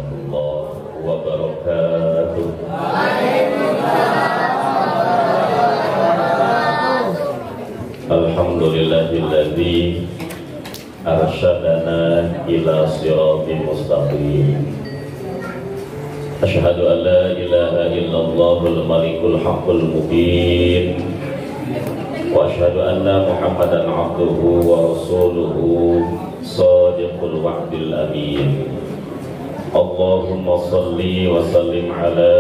warahmatullahi wabarakatuh. Alhamdulillahilladzi arsyadana ila siratal mustaqim. Asyhadu an la ilaha illallahul malikul haqqul mubin. Wa asyhadu anna Muhammadan abduhu wa rasuluhu shadiqul wa'dil amin. Allahumma salli wa sallim ala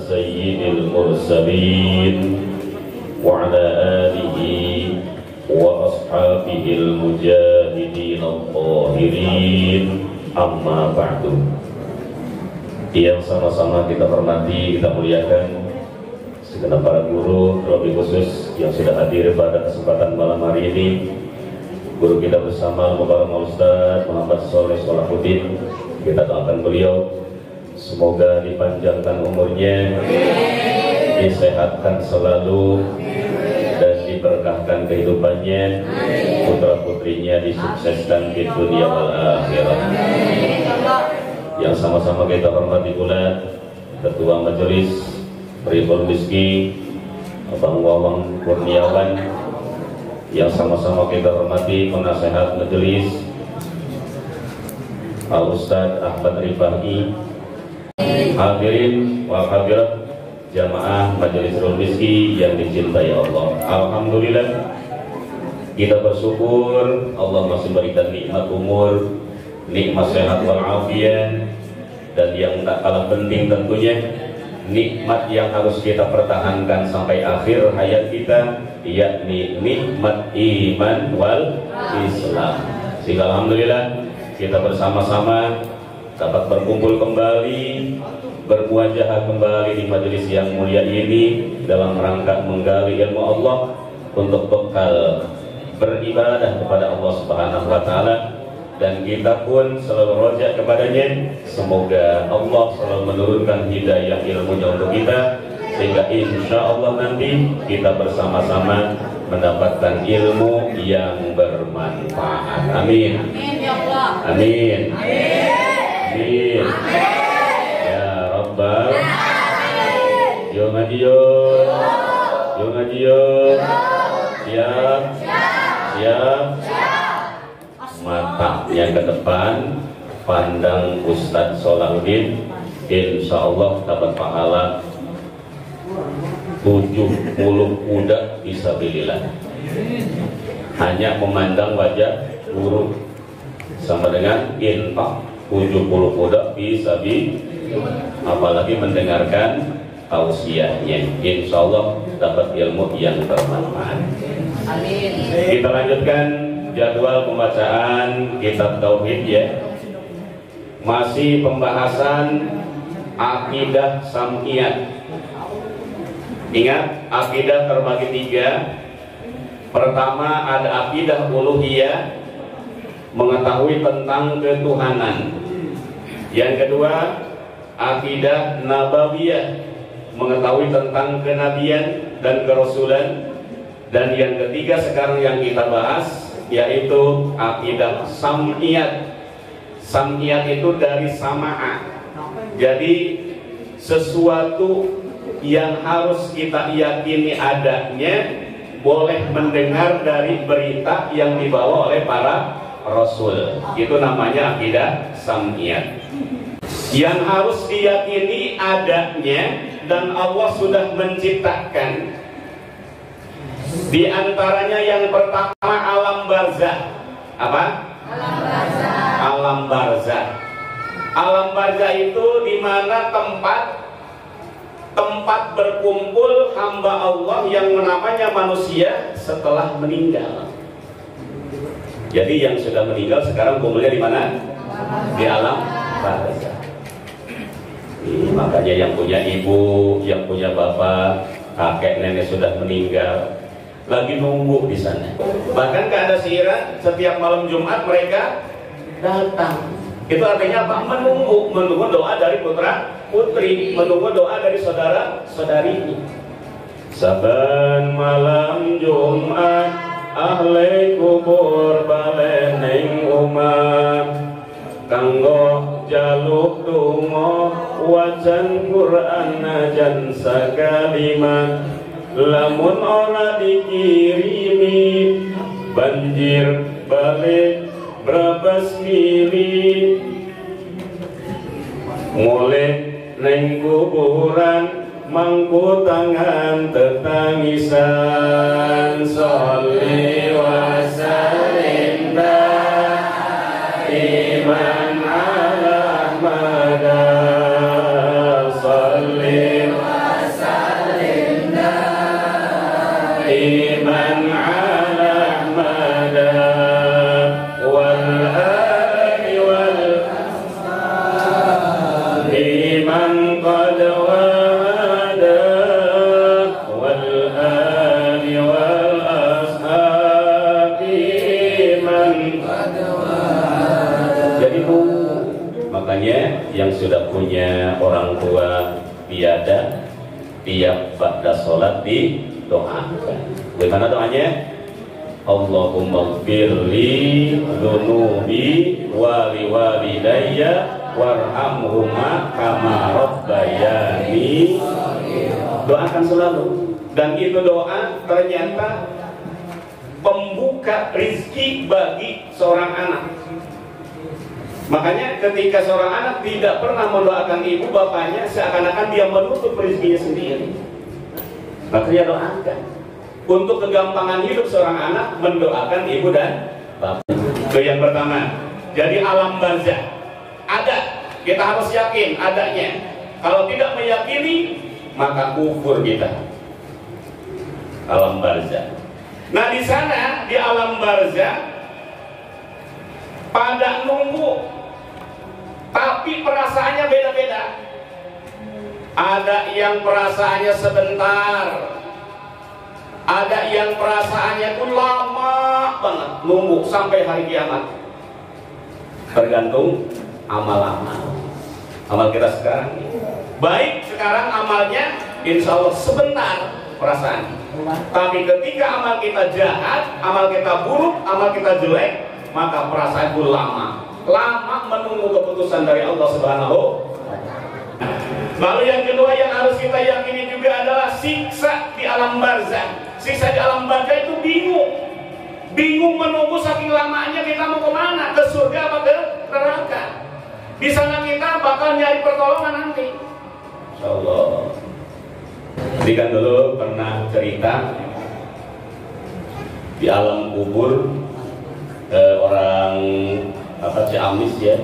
sayyidil mursalin wa ala alihi wa ashabihil mujahidin al-tahirin, amma ba'du. Yang sama-sama kita hormati, kita muliakan segenap para guru, terlebih khusus yang sudah hadir pada kesempatan malam hari ini. Guru kita bersama Bapak Ustaz Muhammad Sholeh Sholahuddin, kita doakan beliau semoga dipanjangkan umurnya, disehatkan selalu, dan diberkahkan kehidupannya, putra putrinya disukseskan di dunia wal akhirat. Yang sama-sama kita hormati pula Ketua Majelis Riful Miski Abang Wawang Kurniawan, yang sama-sama kita hormati penasehat majelis Al Ustadz Ahmad Rifai, hadirin wal hadirat jamaah Majelis Riful Miski yang dicintai Allah. Alhamdulillah, kita bersyukur Allah masih berikan nikmat umur, nikmat sehat walafiat, dan yang tak kalah penting tentunya nikmat yang harus kita pertahankan sampai akhir hayat kita, yakni nikmat iman wal Islam. Sehingga alhamdulillah kita bersama-sama dapat berkumpul kembali, bermuajahah kembali di majelis yang mulia ini dalam rangka menggali ilmu Allah untuk bekal beribadah kepada Allah Subhanahu wa taala. Dan kita pun selalu rojak kepadanya, semoga Allah selalu menurunkan hidayah ilmunya untuk kita, sehingga insya Allah nanti kita bersama-sama mendapatkan ilmu yang bermanfaat. Amin. Amin. Amin. Ya Rabbal. Yo ngaji yo. Yo ngaji yo. Siap. Siap. Mata yang ke depan pandang Ustadz Sholahuddin, insya Allah dapat pahala 70 kuda fisabilillah. Hanya memandang wajah guru sama dengan infak 70 kuda fisabilillah, apalagi mendengarkan tausiahnya, insya Allah dapat ilmu yang bermanfaat. Amin. Kita lanjutkan jadwal pembacaan kitab tauhid ya. Masih pembahasan akidah sam'iyah. Ingat, akidah terbagi 3. Pertama ada akidah uluhiyah, mengetahui tentang ketuhanan. Yang kedua akidah nabawiyah, mengetahui tentang kenabian dan kerasulan. Dan yang ketiga sekarang yang kita bahas yaitu akidah sam'iyat. Sam'iyat itu dari sama'a, jadi sesuatu yang harus kita yakini adanya, boleh mendengar dari berita yang dibawa oleh para rasul. Itu namanya akidah sam'iyat, yang harus diyakini adanya dan Allah sudah menciptakan. Di antaranya yang pertama alam barzah. Apa? Alam barzah. Alam barzah. Alam barzah itu di mana tempat berkumpul hamba Allah yang namanya manusia setelah meninggal. Jadi yang sudah meninggal sekarang kumpulnya di mana? Di alam barzah. Makanya yang punya ibu, yang punya bapak, kakek nenek sudah meninggal, lagi nunggu di sana. Bahkan keadaan setiap malam Jumat mereka datang. Itu artinya apa? Menunggu doa dari putra putri, menunggu doa dari saudara saudari. Saban malam Jumat ahli kubur balening umat kanggo jaluk donga wajan Quran najan sakalimat lamun ora dikirimi banjir balik brabas mili mulai neng kuburan mangku tangan tetangisan sholli wa sallim iman ala mada sholli wa sallim iman ala mada wal ali wal iman qad wada wal ali wal ashabi iman qad wada. Jadi Bu, makanya yang sudah punya orang tua tiada, tiap ba'da sholat didoakan. Bagaimana doanya? Allahumma gfirli dzunubi wa liwalidayya warhamhuma kama rabbayani. Doakan selalu, dan itu doa ternyata pembuka rizki bagi seorang anak. Makanya ketika seorang anak tidak pernah mendoakan ibu bapaknya, seakan-akan dia menutup rizkinya sendiri. Makanya doakan. Untuk kegampangan hidup seorang anak, mendoakan ibu dan bapak. Itu yang pertama. Jadi alam barzah ada, kita harus yakin adanya. Kalau tidak meyakini, maka kufur kita. Alam barzah. Nah di sana di alam barzah pada nunggu, tapi perasaannya beda-beda. Ada yang perasaannya sebentar, ada yang perasaannya itu lama banget, nunggu sampai hari kiamat. Tergantung amal kita sekarang. Baik sekarang amalnya insya Allah sebentar perasaan. Tapi ketika amal kita jahat, amal kita buruk, amal kita jelek, maka perasaan itu lama menunggu keputusan dari Allah Subhanahu. Lalu yang kedua yang harus kita yakini juga adalah siksa di alam barzah. Siksa di alam barzah itu bingung menunggu saking lamanya kita mau kemana, ke surga apa ke neraka. Di sana kita bakal nyari pertolongan nanti. Insyaallah. Jadi kan dulu pernah cerita di alam kubur orang Ciamis ya,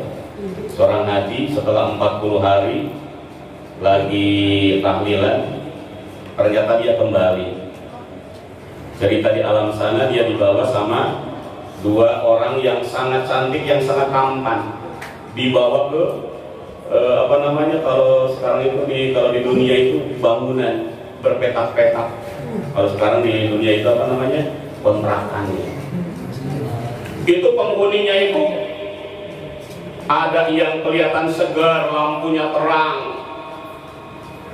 seorang haji setelah 40 hari lagi tahlilan, ternyata dia kembali. Cerita di alam sana dia dibawa sama dua orang yang sangat cantik, yang sangat tampan, dibawa ke kalau sekarang itu kalau di dunia itu bangunan berpetak-petak. Kalau sekarang di dunia itu kontrakan. Itu penghuninya itu ada yang kelihatan segar, lampunya terang.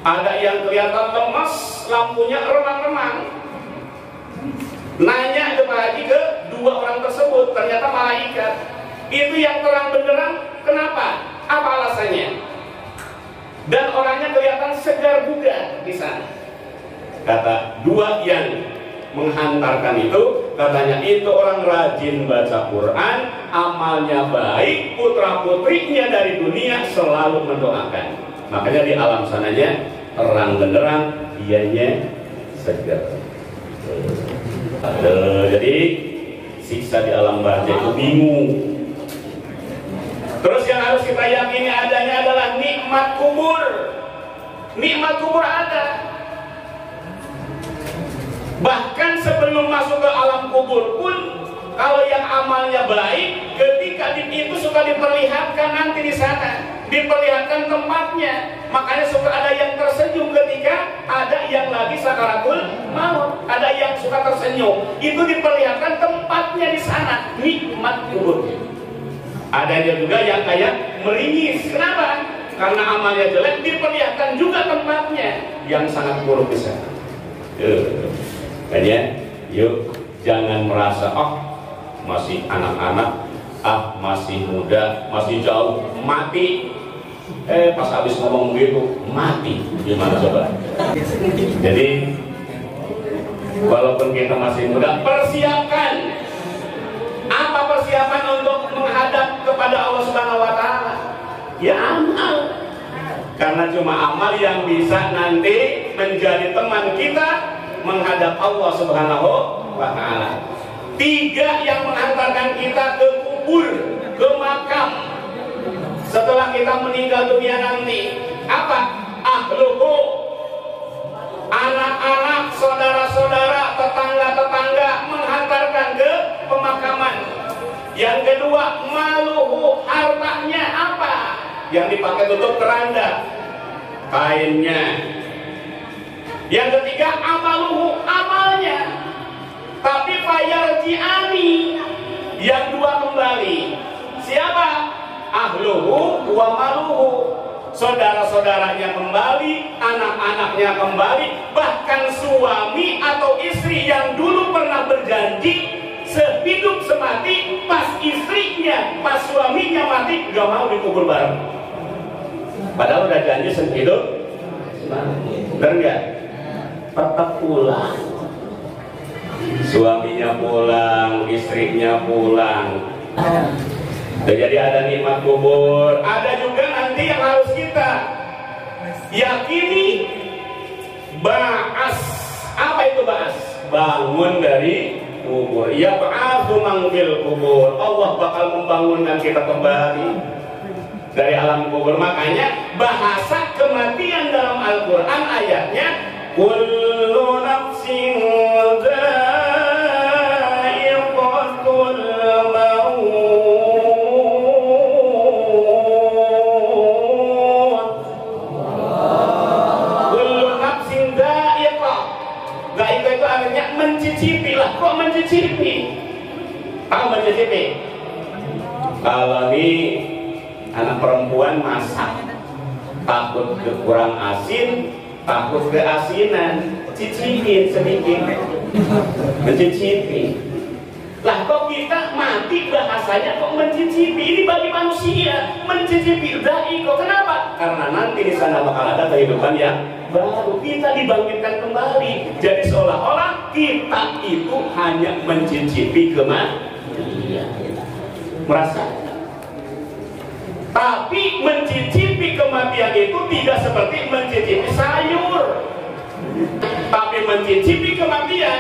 Ada yang kelihatan lemas, lampunya remang-remang. Nanya ke Pak Haji ke dua orang tersebut, ternyata malaikat. Itu yang terang benderang, kenapa? Apa alasannya? Dan orangnya kelihatan segar bugar di sana. Kata dua yang menghantarkan itu, katanya itu orang rajin baca Quran, amalnya baik, putra putrinya dari dunia selalu mendoakan. Makanya di alam sananya terang benderang, dianya segar. Jadi siksa di alam barzah itu bingung. Terus yang harus kita yakini adanya adalah nikmat kubur. Nikmat kubur ada. Bahkan sebelum masuk ke alam kubur pun, kalau yang amalnya baik, ketika itu suka diperlihatkan nanti di sana, diperlihatkan tempatnya. Makanya suka ada yang tersenyum ketika ada yang lagi sakaratul maut, ada yang suka tersenyum. Itu diperlihatkan tempatnya di sana, nikmat kubur. Ada juga yang kayak meringis. Kenapa? Karena amalnya jelek, diperlihatkan juga tempatnya yang sangat buruk di sana. Makanya, yuk jangan merasa masih anak-anak, ah masih muda, masih jauh, mati. Pas habis ngomong gitu mati, gimana coba? Jadi walaupun kita masih muda, persiapkan. Apa persiapan untuk menghadap kepada Allah Subhanahu wa Ta'ala? Ya amal. Karena cuma amal yang bisa nanti menjadi teman kita menghadap Allah Subhanahu wa Ta'ala. 3 yang menghantarkan kita ke kubur, ke makam setelah kita meninggal dunia nanti. Apa? Ahluhu, anak-anak, saudara-saudara, tetangga-tetangga menghantarkan ke pemakaman. Yang kedua, maluhu, hartanya apa? Yang dipakai tutup keranda, kainnya. Yang ketiga, amaluhu, amalnya. Tapi fayarji'ani, yang 2 kembali. Siapa? Ahluhu wa maluhu, saudara-saudaranya kembali, anak-anaknya kembali, bahkan suami atau istri yang dulu pernah berjanji sehidup semati, pas istrinya, pas suaminya mati, gak mau dikubur bareng. Padahal udah janji sehidup semati. Bener gak? Tetap pulang. Suaminya pulang, istrinya pulang. Jadi ada nikmat kubur. Ada juga nanti yang harus kita yakini, ba'as. Apa itu ba'as? Bangun dari kubur. Ya ba'athu mangfil kubur. Allah bakal membangunkan kita kembali dari alam kubur. Makanya bahasa kematian dalam Al-Quran ayatnya, kullu nafsin dha'iqatul maut. Mencicipi lah, kok mencicipi? Tahu mencicipi? Kalau ini anak perempuan masak, takut kurang asin, takut keasinan, cicipin sedikit, mencicipi. Lah kok kita mati bahasanya kok mencicipi? Ini bagi manusia mencicipi dha'iqah. Kenapa? Karena nanti di sana bakal ada kehidupan yang baru, kita dibangkitkan kembali. Jadi seolah-olah kita itu hanya mencicipi kematian, merasa. Tapi mencicipi kematian itu tidak seperti mencicipi sayur. Tapi mencicipi kematian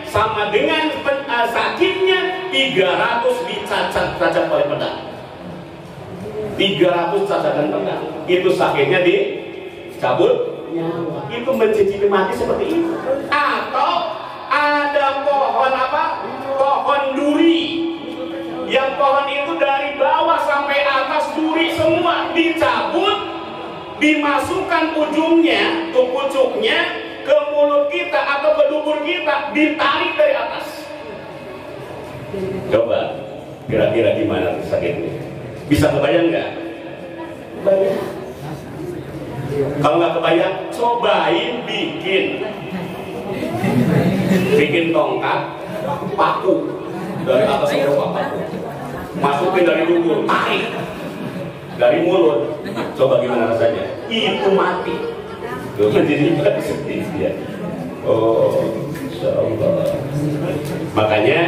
sama dengan sakitnya 300 dicacat oleh pedang. 300 cacatan pedang. Itu sakitnya dicabut nyawa. Itu mencicipi mati seperti itu. Atau ada pohon apa? Pohon duri. Yang pohon itu dari bawah sampai atas duri semua, dicabut, dimasukkan ujungnya, tuh pucuknya ke mulut kita atau ke dubur kita, ditarik dari atas. Coba kira-kira gimana sakitnya? Bisa kebayang nggak? Kebayang. Kalau nggak kebayang, cobain bikin tongkat paku dari atas ke bawah, paku masukin dari dubur, tarik dari mulut. Coba gimana rasanya? Itu mati. Jadi sedih dia. Oh, insyaallah. Makanya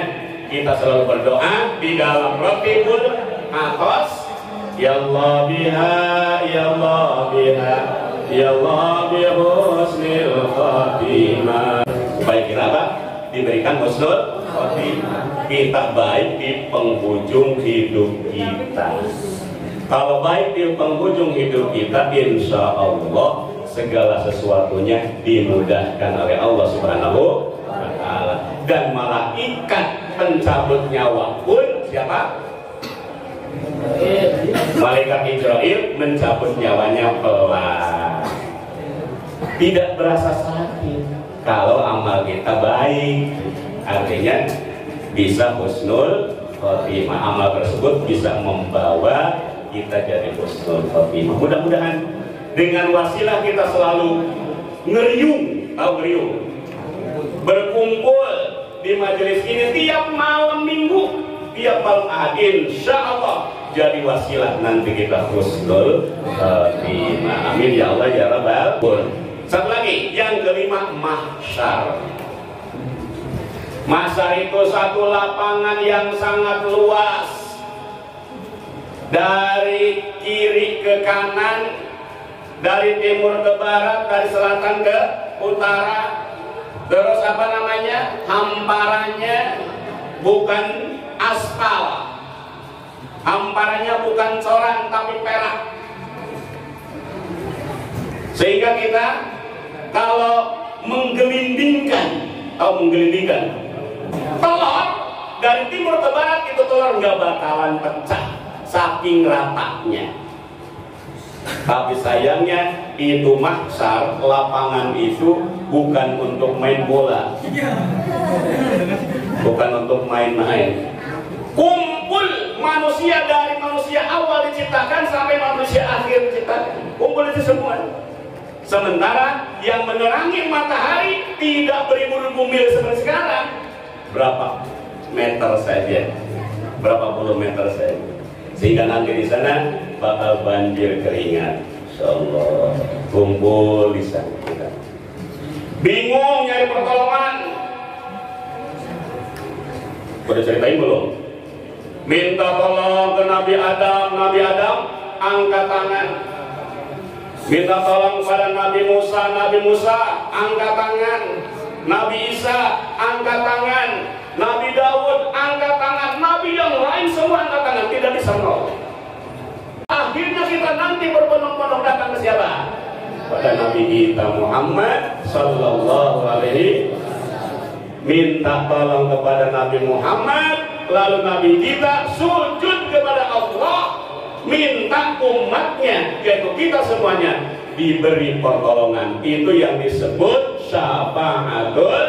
kita selalu berdoa di dalam Rabbul Atas, ya Allah biha, ya Allah biha, ya Allah bi husnil khatimah. Supaya kita apa? Diberikan husnul khatimah. Kita baik di penghujung hidup kita. Kalau baik di penghujung hidup kita, insya Allah segala sesuatunya dimudahkan oleh Allah Subhanahu wa Ta'ala. Dan malaikat pencabut nyawa pun siapa? Malaikat Israel mencabut nyawanya pelan, tidak berasa sakit. Kalau amal kita baik, artinya bisa husnul khotimah. Amal tersebut bisa membawa kita jadi husnul khotimah. Mudah-mudahan dengan wasilah kita selalu ngeriung, tahu ngeriung, berkumpul di majelis ini tiap malam minggu tiap malam ahad, insya Allah jadi wasilah nanti kita husnul khotimah. Amin ya Allah ya Rabbal. Satu lagi, yang kelima, mahsyar. Mahsyar itu satu lapangan yang sangat luas, dari kiri ke kanan, dari timur ke barat, dari selatan ke utara. Terus apa namanya, hamparannya bukan aspal, hamparannya bukan coran tapi perak. Sehingga kita kalau menggelindingkan telur dari timur ke barat, itu telur nggak bakalan pecah saking ratanya. Tapi sayangnya itu mahsyar, lapangan itu bukan untuk main bola, bukan untuk main-main. Kumpul manusia dari manusia awal diciptakan sampai manusia akhir diciptakan, kumpul itu semua. Sementara yang menerangi matahari tidak beribu-ribu mil seperti sekarang, berapa meter saja, berapa puluh meter saja, sehingga nanti di sana bakal banjir keringat. Insyaallah kumpul di sana. Kita bingung nyari pertolongan. Udah ceritain belum? Minta tolong ke Nabi Adam angkat tangan. Minta tolong kepada Nabi Musa angkat tangan. Nabi Isa angkat tangan. Nabi Daud angkat tangan. Nabi yang lain semua angkat tangan, tidak bisa menolong. Akhirnya kita nanti berbondong-bondong datang ke siapa? Pada Nabi kita Muhammad sallallahu alaihi. Minta tolong kepada Nabi Muhammad, lalu Nabi kita sujud kepada Allah, minta umatnya, yaitu kita semuanya, diberi pertolongan. Itu yang disebut syafa'atul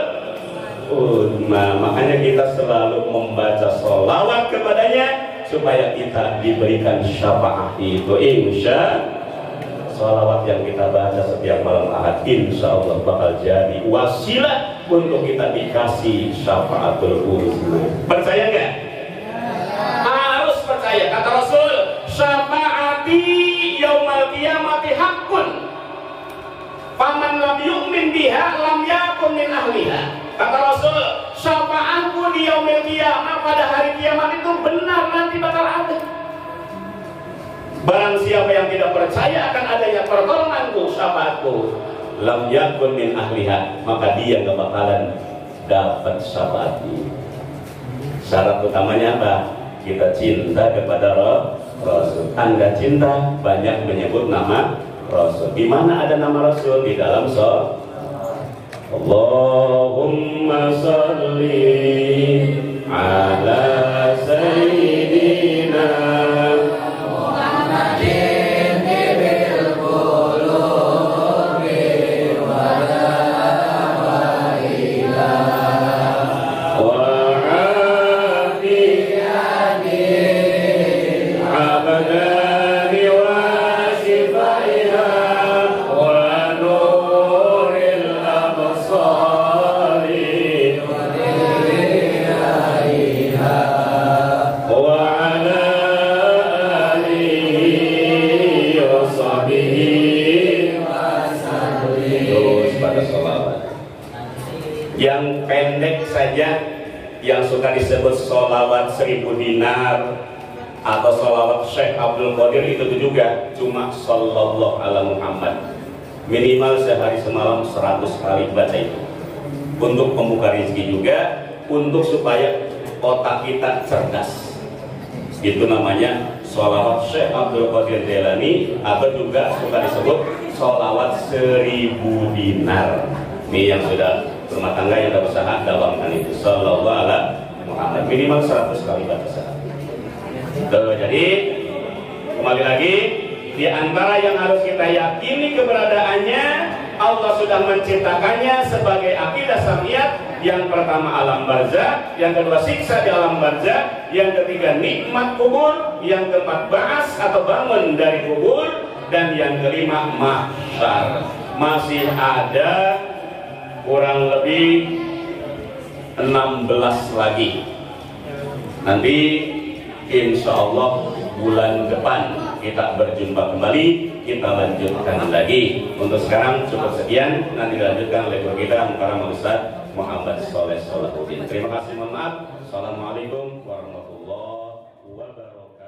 uzma. Makanya kita selalu membaca sholawat kepadanya supaya kita diberikan syafaat itu. Insya sholawat yang kita baca setiap malam ahad, insya Allah bakal jadi wasilah untuk kita dikasih syafaatul uzma. Percaya nggak? Harus percaya. Kata Rasul, syafaati yaumal qiyamati haqqun, faman lam yu'min biha lam yakun min ahliha. Kata Rasul, syafaatku di yaumil qiyamah, pada hari kiamat itu benar, nanti bakal ada. Barang siapa yang tidak percaya akan adanya pertolonganku, syafaatku, lam yakun min ahliha, maka dia gak bakalan dapat syafaatku. Syarat utamanya apa? Kita cinta kepada Rasul. Anda cinta, banyak menyebut nama Rasul. Di mana ada nama Rasul? Di dalam sholat. Allahumma salli ala sayyidina Muhammadin bil qulubi wa la wa afiyani abadani wa shifaiha wa nuril absari wa ala alihi wa sahbihi wa sallim. Terus pada sholawat yang pendek saja, yang suka disebut sholawat 1000 dinar atau sholawat Syekh Abdul Qadir, itu juga cuma sallallahu ala Muhammad. Minimal sehari semalam 100 kali baca itu, untuk membuka rezeki juga, untuk supaya otak kita cerdas. Itu namanya sholawat Syekh Abdul Qadir Jailani, atau juga suka disebut sholawat 1000 dinar. Ini yang sudah rumah tangga yang sudah berusaha dawamkan itu, sallallahu ala Muhammad, minimal 100 kali baca sehari. Jadi kembali lagi, di antara yang harus kita yakini keberadaannya, Allah sudah menciptakannya sebagai akidah syariat. Yang pertama alam barzakh, yang kedua siksa di alam barzakh, yang ketiga nikmat kubur, yang keempat ba'as atau bangun dari kubur, dan yang kelima mahsyar. Masih ada kurang lebih 16 lagi Nanti insya Allah bulan depan kita berjumpa kembali, kita lanjutkan lagi. Untuk sekarang cukup sekian, nanti dilanjutkan oleh guru kita Mukarram Ustaz Muhammad Soleh Salahuddin. Terima kasih, mohon maaf. Assalamualaikum warahmatullahi wabarakatuh.